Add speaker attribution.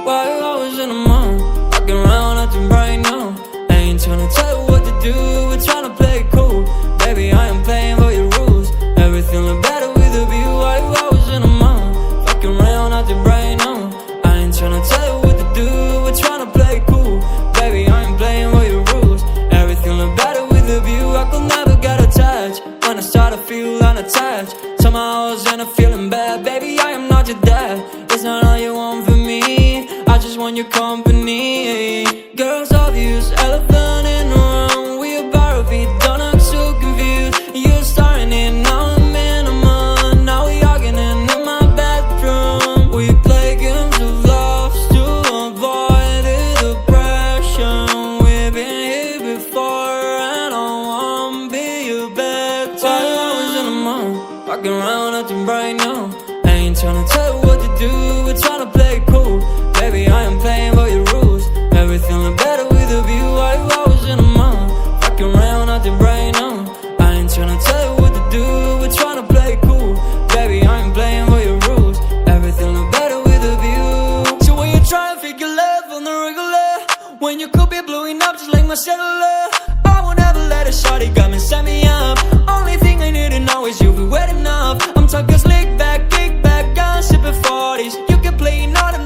Speaker 1: Why you always in the mood? Walking around acting right now. I ain't tryna tell you what to do, we're tryna play it cool. Baby, I am playing by your rules. Everything look better with a view. Why you always in the mood? Walking around acting right now. I ain't tryna tell you what to do, we're tryna play it cool. Baby, I am playing by your rules. Everything look better with a view. I could never get attached. When I start to feel unattached, somehow I was in a feeling bad. Baby, I am not your dad. It's not all you want from me, I just want your company. Girls obvious, elephant in the room. We about to be done, I'm so confused. You're starting it, now I'm in a mood. Now we arguing in my bedroom. We play games of love to avoid the depression. We've been here before and I won't be your bed. Why you always in the mood? Walking around acting right now. I ain't tryna tell you what to do, we're tryna play it cool. Baby, I am playing by your rules. Everything look better with a view. Why you always in the mood? Walking around acting right now. I ain't tryna tell you what to do, we're tryna play it cool. Baby, I am playing by your rules. Everything look better with a view. So when you try and figure love on the regular, when you could be blowing up just like my cellular, I won't ever let a shawty come and set me up. Only thing I need to know is you'll be wet enough. I'm talking slick back, kick back, gun sipping 40s. You can play an automatic.